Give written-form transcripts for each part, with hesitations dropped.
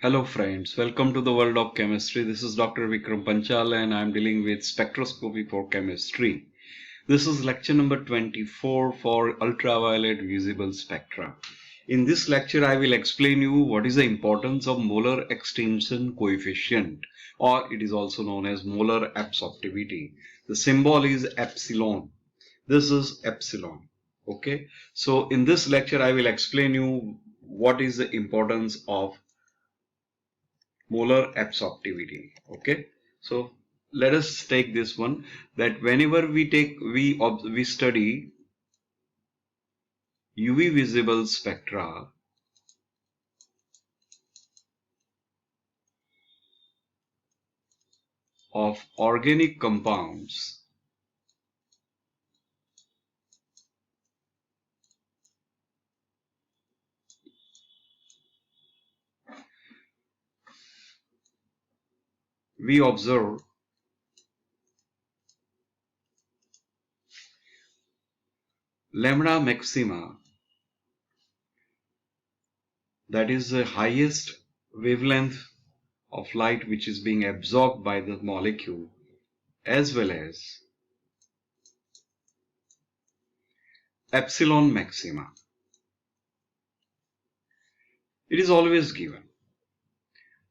Hello friends, welcome to the world of chemistry. This is Dr. Vikram Panchal and I am dealing with spectroscopy for chemistry. This is lecture number 24 for ultraviolet visible spectra. In this lecture I will explain you what is the importance of molar extinction coefficient, or it is also known as molar absorptivity. The symbol is epsilon. This is epsilon. Okay, so in this lecture I will explain you what is the importance of molar absorptivity. Okay, so let us take this one, that whenever we study UV visible spectra of organic compounds, we observe lambda maxima, that is the highest wavelength of light which is being absorbed by the molecule, as well as epsilon maxima. It is always given.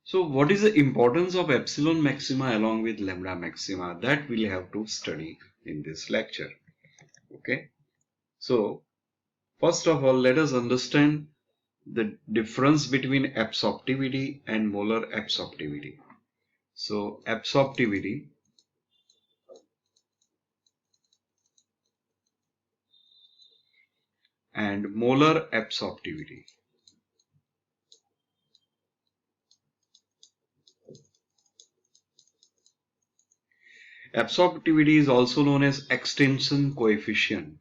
So what is the importance of epsilon maxima along with lambda maxima? That we'll have to study in this lecture. Okay. So first of all, let us understand the difference between absorptivity and molar absorptivity. So absorptivity and molar absorptivity. Absorptivity is also known as extinction coefficient.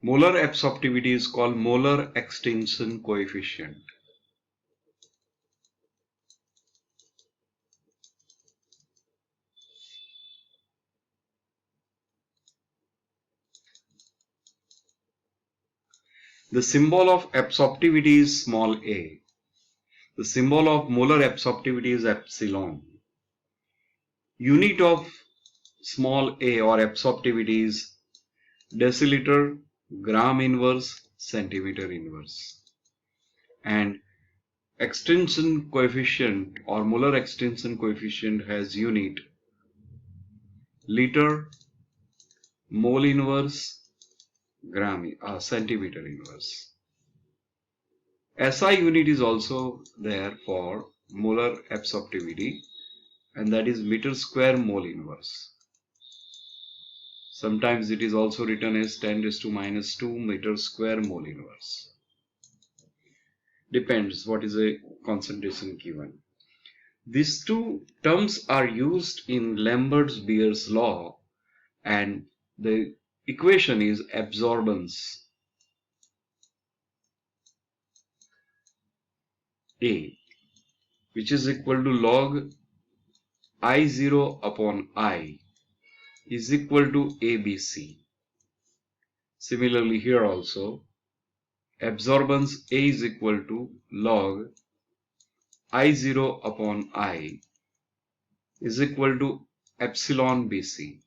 Molar absorptivity is called molar extinction coefficient. The symbol of absorptivity is small a. The symbol of molar absorptivity is epsilon. Unit of small a or absorptivity is deciliter, gram inverse, centimeter inverse. And extinction coefficient or molar extinction coefficient has unit liter, mole inverse, centimeter inverse. SI unit is also there for molar absorptivity, and that is meter square mole inverse. Sometimes it is also written as 10 raised to minus 2 meter square mole inverse. Depends what is a concentration given. These two terms are used in Lambert's-Beer's law, and the equation is absorbance A, which is equal to log I0 upon I is equal to ABC. Similarly here also, absorbance A is equal to log I0 upon I is equal to epsilon BC.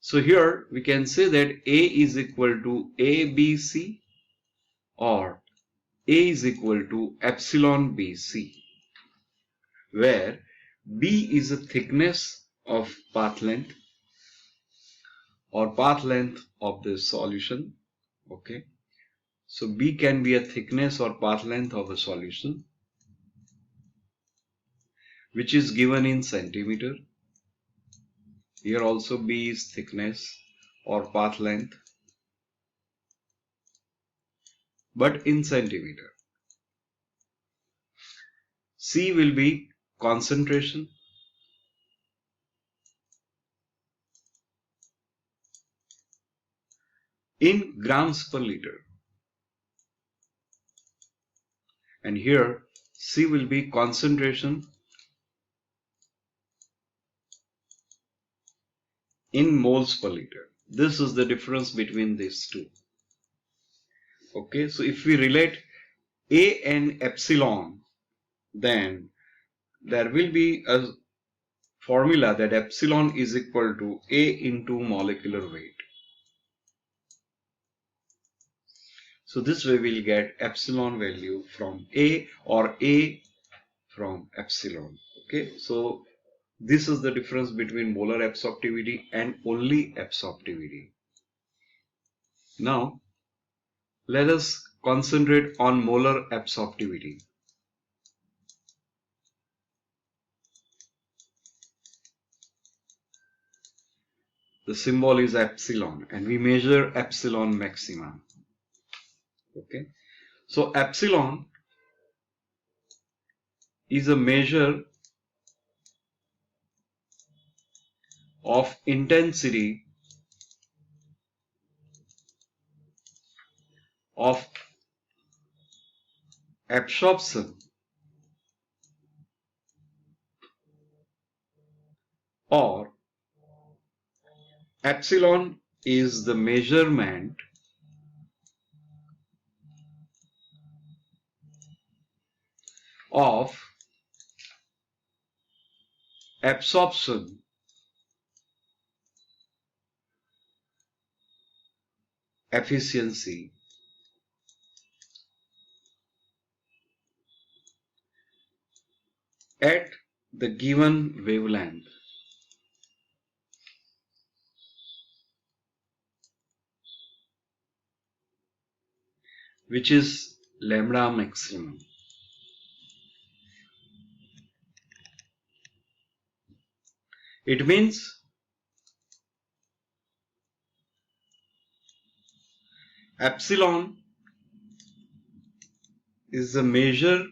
So here we can say that A is equal to ABC or A is equal to epsilon BC, where B is the thickness of path length or path length of the solution. Okay, so B can be a thickness or path length of a solution, which is given in centimeter. Here also B is thickness or path length, but in centimeter. C will be concentration. In grams per liter. And here C will be concentration in moles per liter. This is the difference between these two. Okay, so if we relate A and epsilon, then there will be a formula that epsilon is equal to A into molecular weight. So this way we'll get epsilon value from A or A from epsilon. Okay, so this is the difference between molar absorptivity and only absorptivity. Now let us concentrate on molar absorptivity. The symbol is epsilon and we measure epsilon maxima. Okay, so epsilon is a measure of intensity of absorption or epsilon is the measurement of absorption efficiency at the given wavelength, which is lambda maximum. It means epsilon is the measure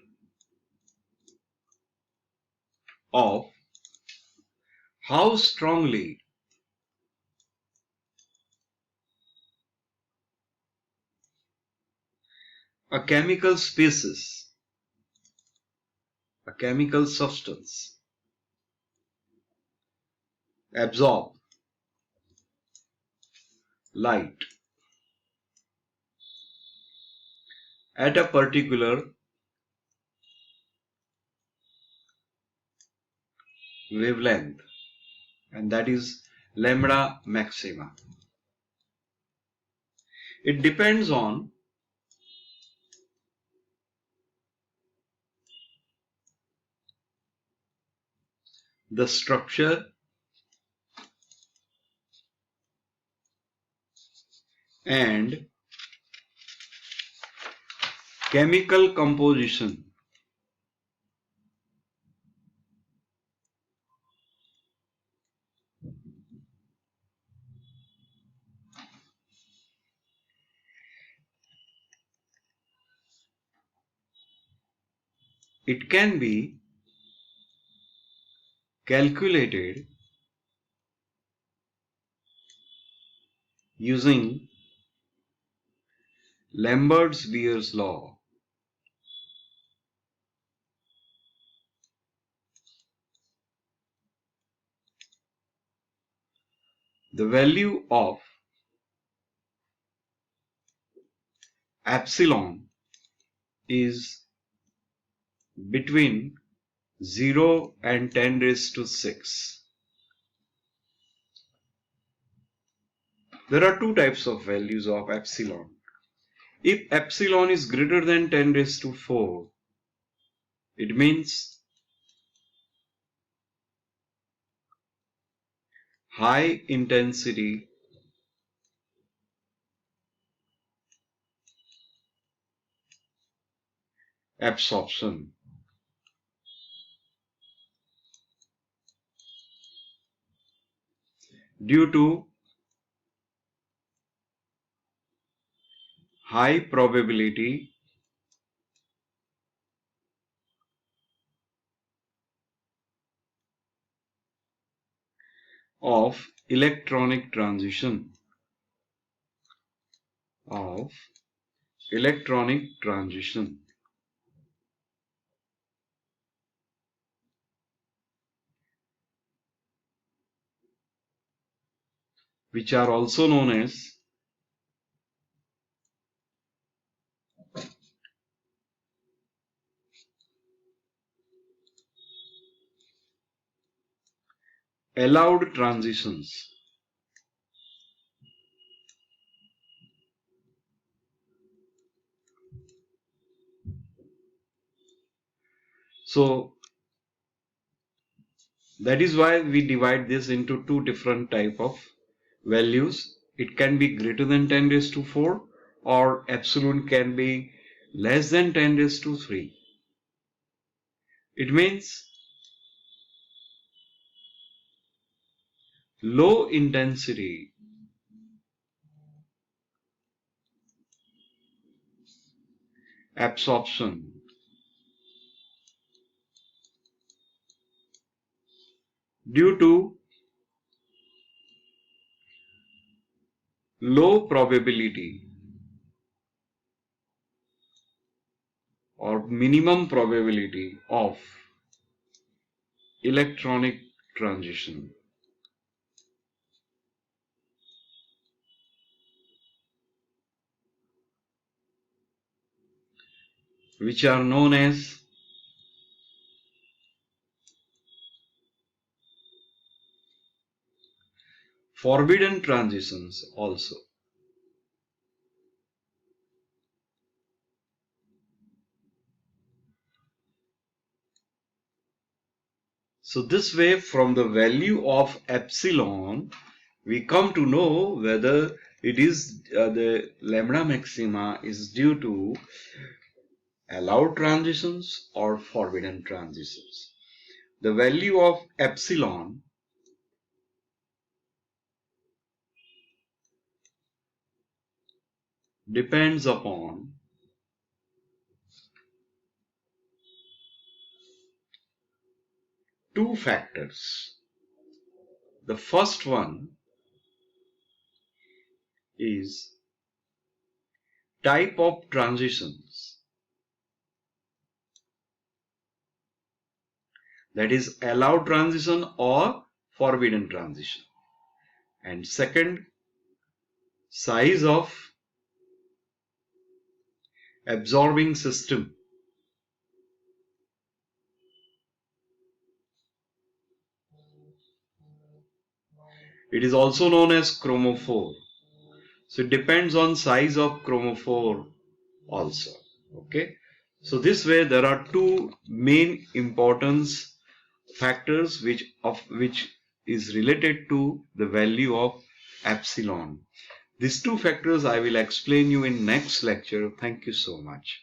of how strongly a chemical species, a chemical substance, absorb light at a particular wavelength, and that is lambda maxima. It depends on the structure and chemical composition it can be calculated using Lambert's-Beer's law. The value of epsilon is between 0 and 10 raised to 6. There are two types of values of epsilon. If epsilon is greater than 10 raised to 4, it means high intensity absorption. Due to high probability of electronic transition of electronic transition. which are also known as allowed transitions. So that is why we divide this into two different type of values. It can be greater than 10 raised to 4 or epsilon can be less than 10 raised to 3. It means low intensity absorption due to low probability or minimum probability of electronic transition, which are known as forbidden transitions also. So this way, from the value of epsilon, we come to know whether it is the lambda maxima is due to allowed transitions or forbidden transitions. The value of epsilon depends upon two factors. The first one is type of transitions, that is allowed transition or forbidden transition, and second, size of absorbing system. It is also known as chromophore. So it depends on size of chromophore also. Okay. So this way there are two main importance factors which is related to the value of epsilon. These two factors I will explain you in next lecture. Thank you so much.